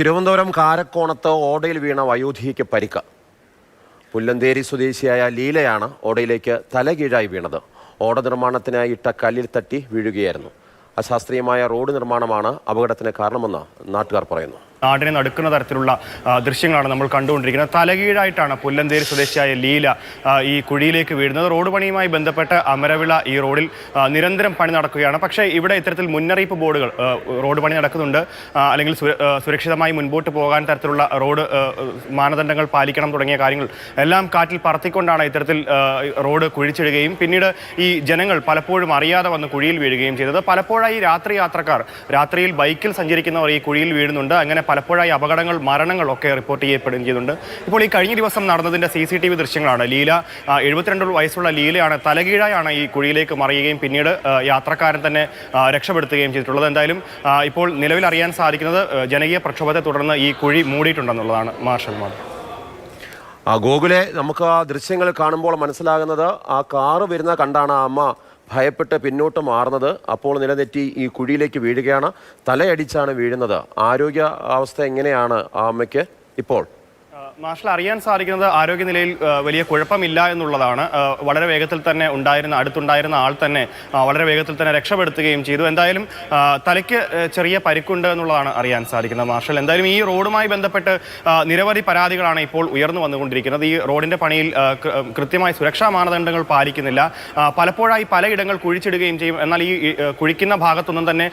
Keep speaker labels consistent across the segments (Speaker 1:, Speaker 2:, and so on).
Speaker 1: തിരുവനന്തപുരം കാരക്കോണത്ത് ഓടയിൽ വീണ വയോധികയ്ക്ക് പരിക്ക്. പുല്ലന്തേരി സ്വദേശിയായ ലീലയാണ് ഓടയിലേക്ക് തലകീഴായി വീണത്. ഓട നിർമ്മാണത്തിനായി ഇട്ട കല്ലിൽ തട്ടി വീഴുകയായിരുന്നു. അശാസ്ത്രീയമായ റോഡ് നിർമ്മാണമാണ് അപകടത്തിന് കാരണമെന്ന് നാട്ടുകാർ പറയുന്നു.
Speaker 2: നാടിനെ നടുക്കുന്ന തരത്തിലുള്ള ദൃശ്യങ്ങളാണ് നമ്മൾ കണ്ടുകൊണ്ടിരിക്കുന്നത്. തലകീഴായിട്ടാണ് പുല്ലന്തേരി സ്വദേശിയായ ലീല ഈ കുഴിയിലേക്ക് വീഴുന്നത്. റോഡ് പണിയുമായി ബന്ധപ്പെട്ട് അമരവിള ഈ റോഡിൽ നിരന്തരം പണി നടക്കുകയാണ്. പക്ഷേ ഇവിടെ ഇത്തരത്തിൽ മുന്നറിയിപ്പ് ബോർഡുകൾ റോഡ് പണി നടക്കുന്നുണ്ട്, അല്ലെങ്കിൽ സുരക്ഷിതമായി മുൻപോട്ട് പോകാൻ തരത്തിലുള്ള റോഡ് മാനദണ്ഡങ്ങൾ പാലിക്കണം തുടങ്ങിയ കാര്യങ്ങൾ എല്ലാം കാറ്റിൽ പറത്തിക്കൊണ്ടാണ് ഇത്തരത്തിൽ റോഡ് കുഴിച്ചിടുകയും പിന്നീട് ഈ ജനങ്ങൾ പലപ്പോഴും അറിയാതെ വന്ന് കുഴിയിൽ വീഴുകയും ചെയ്തത്. പലപ്പോഴായി രാത്രി യാത്രക്കാർ, രാത്രിയിൽ ബൈക്കിൽ സഞ്ചരിക്കുന്നവർ ഈ കുഴിയിൽ വീഴുന്നുണ്ട്. അങ്ങനെ പലപ്പോഴായി അപകടങ്ങൾ, മരണങ്ങൾ ഒക്കെ റിപ്പോർട്ട് ചെയ്യപ്പെടുകയും ചെയ്യുന്നുണ്ട്. ഇപ്പോൾ ഈ കഴിഞ്ഞ ദിവസം നടന്നതിൻ്റെ CCTV ദൃശ്യങ്ങളാണ്. ലീല, 72 വയസ്സുള്ള ലീലയാണ് തലകീഴായാണ് ഈ കുഴിയിലേക്ക് മറിയുകയും പിന്നീട് യാത്രക്കാരൻ തന്നെ രക്ഷപ്പെടുത്തുകയും ചെയ്തിട്ടുള്ളത്. എന്തായാലും ഇപ്പോൾ നിലവിൽ അറിയാൻ സാധിക്കുന്നത് ജനകീയ പ്രക്ഷോഭത്തെ തുടർന്ന് ഈ കുഴി മൂടിയിട്ടുണ്ടെന്നുള്ളതാണ്. മാർഷൽമാർ
Speaker 1: ഗോകുലെ, നമുക്ക് ആ ദൃശ്യങ്ങൾ കാണുമ്പോൾ മനസ്സിലാകുന്നത് ആ കാറ് വരുന്ന കണ്ടാണ് ആ അമ്മ ഭയപ്പെട്ട് പിന്നോട്ട് മാറുന്നത്. അപ്പോൾ നിലതെറ്റി ഈ കുഴിയിലേക്ക് വീഴുകയാണ്. തലയടിച്ചാണ് വീഴുന്നത്. ആരോഗ്യ അവസ്ഥ എങ്ങനെയാണ് ആ അമ്മയ്ക്ക് ഇപ്പോൾ?
Speaker 2: മാർഷൽ, അറിയാൻ സാധിക്കുന്നത് ആരോഗ്യനിലയിൽ വലിയ കുഴപ്പമില്ല എന്നുള്ളതാണ്. വളരെ വേഗത്തിൽ തന്നെ അടുത്തുണ്ടായിരുന്ന ആൾ തന്നെ വളരെ വേഗത്തിൽ തന്നെ രക്ഷപ്പെടുത്തുകയും ചെയ്തു. എന്തായാലും തലയ്ക്ക് ചെറിയ പരിക്കുണ്ട് എന്നുള്ളതാണ് അറിയാൻ സാധിക്കുന്നത്. മാർഷൽ, എന്തായാലും ഈ റോഡുമായി ബന്ധപ്പെട്ട് നിരവധി പരാതികളാണ് ഇപ്പോൾ ഉയർന്നു വന്നുകൊണ്ടിരിക്കുന്നത്. ഈ റോഡിൻ്റെ പണിയിൽ കൃത്യമായി സുരക്ഷാ മാനദണ്ഡങ്ങൾ പാലിക്കുന്നില്ല. പലപ്പോഴായി പലയിടങ്ങൾ കുഴിച്ചിടുകയും ചെയ്യും. എന്നാൽ ഈ കുഴിക്കുന്ന ഭാഗത്തൊന്നും തന്നെ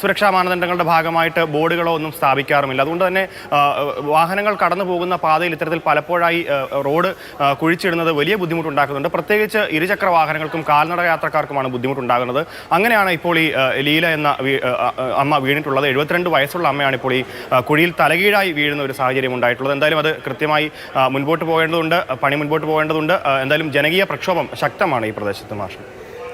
Speaker 2: സുരക്ഷാ മാനദണ്ഡങ്ങളുടെ ഭാഗമായിട്ട് ബോർഡുകളോ ഒന്നും സ്ഥാപിക്കാറുമില്ല. അതുകൊണ്ട് തന്നെ വാഹനങ്ങൾ കടന്നു പോകുന്ന പാതയിൽ ഇത്തരത്തിൽ പലപ്പോഴായി റോഡ് കുഴിച്ചിടുന്നത് വലിയ ബുദ്ധിമുട്ടുണ്ടാക്കുന്നുണ്ട്. പ്രത്യേകിച്ച് ഇരുചക്ര വാഹനങ്ങൾക്കും കാൽനട യാത്രക്കാർക്കുമാണ് ബുദ്ധിമുട്ടുണ്ടാകുന്നത്. അങ്ങനെയാണ് ഇപ്പോൾ ഈ ലീല എന്ന അമ്മ വീണിട്ടുള്ളത്. 72 വയസ്സുള്ള അമ്മയാണ് ഇപ്പോൾ ഈ കുഴിയിൽ തലകീഴായി വീഴുന്ന ഒരു സാഹചര്യം ഉണ്ടായിട്ടുള്ളത്. എന്തായാലും അത് കൃത്യമായി മുൻപോട്ട് പോകേണ്ടതുണ്ട്, പണി മുൻപോട്ട് പോകേണ്ടതുണ്ട്. എന്തായാലും ജനകീയ പ്രക്ഷോഭം ശക്തമാണ് ഈ പ്രദേശത്ത്. മാഷ്